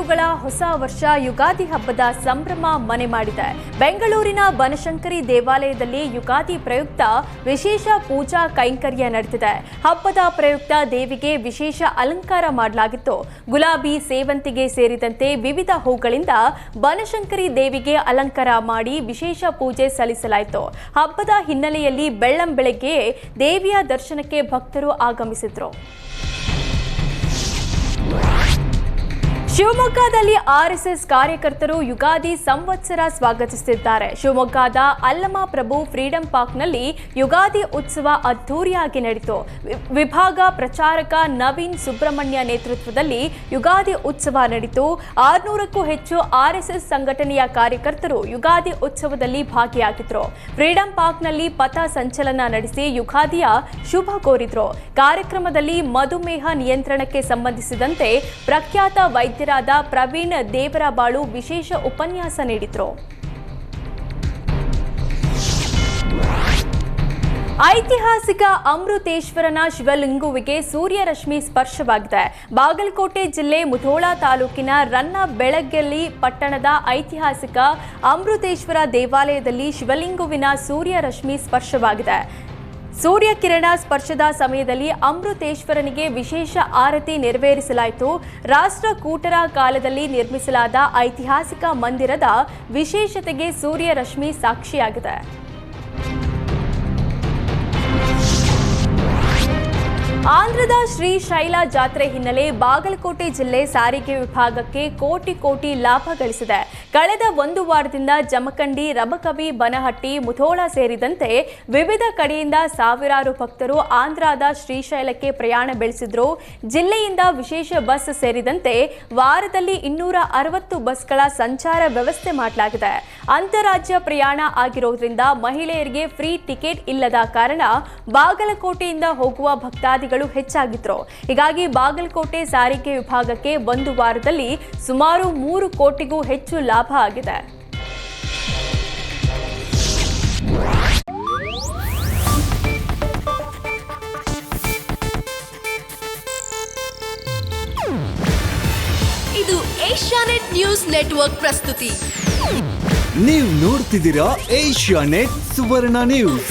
ಹಿಂದೂಗಳ ಹೊಸ ವರ್ಷ ಯುಗಾದಿ ಹಬ್ಬದ ಸಂಭ್ರಮ ಮನೆ ಮಾಡಿದೆ. ಬೆಂಗಳೂರಿನ ಬನಶಂಕರಿ ದೇವಾಲಯದಲ್ಲಿ ಯುಗಾದಿ ಪ್ರಯುಕ್ತ ವಿಶೇಷ ಪೂಜಾ ಕೈಂಕರ್ಯ ನಡೆದಿದೆ. ಹಬ್ಬದ ಪ್ರಯುಕ್ತ ದೇವಿಗೆ ವಿಶೇಷ ಅಲಂಕಾರ ಮಾಡಲಾಗಿತ್ತು. ಗುಲಾಬಿ, ಸೇವಂತಿಗೆ ಸೇರಿದಂತೆ ವಿವಿಧ ಹೂಗಳಿಂದ ಬನಶಂಕರಿ ದೇವಿಗೆ ಅಲಂಕಾರ ಮಾಡಿ ವಿಶೇಷ ಪೂಜೆ ಸಲ್ಲಿಸಲಾಯಿತು. ಹಬ್ಬದ ಹಿನ್ನೆಲೆಯಲ್ಲಿ ಬೆಳ್ಳಂಬೆಳಗ್ಗೆ ದೇವಿಯ ದರ್ಶನಕ್ಕೆ ಭಕ್ತರು ಆಗಮಿಸಿದ್ರು. ಶಿವಮೊಗ್ಗದಲ್ಲಿ ಆರ್ಎಸ್ಎಸ್ ಕಾರ್ಯಕರ್ತರು ಯುಗಾದಿ ಸಂವತ್ಸರ ಸ್ವಾಗತಿಸುತ್ತಿದ್ದಾರೆ. ಶಿವಮೊಗ್ಗದ ಅಲ್ಲಮ ಪ್ರಭು ಫ್ರೀಡಂ ಪಾರ್ಕ್ನಲ್ಲಿ ಯುಗಾದಿ ಉತ್ಸವ ಅದ್ದೂರಿಯಾಗಿ ನಡೆಯಿತು. ವಿಭಾಗ ಪ್ರಚಾರಕ ನವೀನ್ ಸುಬ್ರಹ್ಮಣ್ಯ ನೇತೃತ್ವದಲ್ಲಿ ಯುಗಾದಿ ಉತ್ಸವ ನಡೆಯಿತು. 600ಕ್ಕೂ ಹೆಚ್ಚು ಆರ್ಎಸ್ಎಸ್ ಸಂಘಟನೆಯ ಕಾರ್ಯಕರ್ತರು ಯುಗಾದಿ ಉತ್ಸವದಲ್ಲಿ ಭಾಗಿಯಾಗಿದ್ದರು. ಫ್ರೀಡಂ ಪಾರ್ಕ್ನಲ್ಲಿ ಪಥ ಸಂಚಲನ ನಡೆಸಿ ಯುಗಾದಿಯ ಶುಭ ಕೋರಿದ್ರು. ಕಾರ್ಯಕ್ರಮದಲ್ಲಿ ಮಧುಮೇಹ ನಿಯಂತ್ರಣಕ್ಕೆ ಸಂಬಂಧಿಸಿದಂತೆ ಪ್ರಖ್ಯಾತ ವೈದ್ಯ ಪ್ರವೀಣ್ ದೇವರಬಾಳು ವಿಶೇಷ ಉಪನ್ಯಾಸ ನೀಡಿದರು. ಐತಿಹಾಸಿಕ ಅಮೃತೇಶ್ವರನ ಶಿವಲಿಂಗುವಿಗೆ ಸೂರ್ಯರಶ್ಮಿ ಸ್ಪರ್ಶವಾಗಿದೆ. ಬಾಗಲಕೋಟೆ ಜಿಲ್ಲೆ ಮುಧೋಳ ತಾಲೂಕಿನ ರನ್ನಬೆಳಗೆಲ್ಲಿ ಪಟ್ಟಣದ ಐತಿಹಾಸಿಕ ಅಮೃತೇಶ್ವರ ದೇವಾಲಯದಲ್ಲಿ ಶಿವಲಿಂಗುವಿನ ಸೂರ್ಯರಶ್ಮಿ ಸ್ಪರ್ಶವಾಗಿದೆ. ಸೂರ್ಯಕಿರಣ ಸ್ಪರ್ಶದ ಸಮಯದಲ್ಲಿ ಅಮೃತೇಶ್ವರನಿಗೆ ವಿಶೇಷ ಆರತಿ ನೆರವೇರಿಸಲಾಯಿತು. ರಾಷ್ಟ್ರಕೂಟರ ಕಾಲದಲ್ಲಿ ನಿರ್ಮಿಸಲಾದ ಐತಿಹಾಸಿಕ ಮಂದಿರದ ವಿಶೇಷತೆಗೆ ಸೂರ್ಯರಶ್ಮಿ ಸಾಕ್ಷಿಯಾಗಿದೆ. ಆಂಧ್ರದ ಶ್ರೀಶೈಲ ಜಾತ್ರೆ ಹಿನ್ನೆಲೆ ಬಾಗಲಕೋಟೆ ಜಿಲ್ಲೆ ಸಾರಿಗೆ ವಿಭಾಗಕ್ಕೆ ಕೋಟಿ ಲಾಭ ಗಳಿಸಿದೆ. ಕಳೆದ ಒಂದು ವಾರದಿಂದ ಜಮಖಂಡಿ, ರಬಕವಿ, ಬನಹಟ್ಟಿ, ಮುಧೋಳ ಸೇರಿದಂತೆ ವಿವಿಧ ಕಡೆಯಿಂದ ಸಾವಿರಾರು ಭಕ್ತರು ಆಂಧ್ರದ ಶ್ರೀಶೈಲಕ್ಕೆ ಪ್ರಯಾಣ ಬೆಳೆಸಿದ್ರು. ಜಿಲ್ಲೆಯಿಂದ ವಿಶೇಷ ಬಸ್ ಸೇರಿದಂತೆ ವಾರದಲ್ಲಿ 260 ಬಸ್ಗಳ ಸಂಚಾರ ವ್ಯವಸ್ಥೆ ಮಾಡಲಾಗಿದೆ. ಅಂತಾರಾಜ್ಯ ಪ್ರಯಾಣ ಆಗಿರೋದ್ರಿಂದ ಮಹಿಳೆಯರಿಗೆ ಫ್ರೀ ಟಿಕೆಟ್ ಇಲ್ಲದ ಕಾರಣ ಬಾಗಲಕೋಟೆಯಿಂದ ಹೋಗುವ ಭಕ್ತಾದಿಗಳು ಹೆಚ್ಚಾಗಿದ್ರು. ಹೀಗಾಗಿ ಬಾಗಲಕೋಟೆ ಸಾರಿಗೆ ವಿಭಾಗಕ್ಕೆ ಒಂದು ವಾರದಲ್ಲಿ ಸುಮಾರು 3 ಕೋಟಿಗೂ ಹೆಚ್ಚು ಲಾಭ ಆಗಿದೆ. ಇದು ಏಷ್ಯಾನೆಟ್ ನ್ಯೂಸ್ ನೆಟ್ವರ್ಕ್ ಪ್ರಸ್ತುತಿ. ನೀವು ನೋಡ್ತಿದ್ದೀರಾ ಏಷ್ಯಾನೆಟ್ ಸುವರ್ಣ ನ್ಯೂಸ್.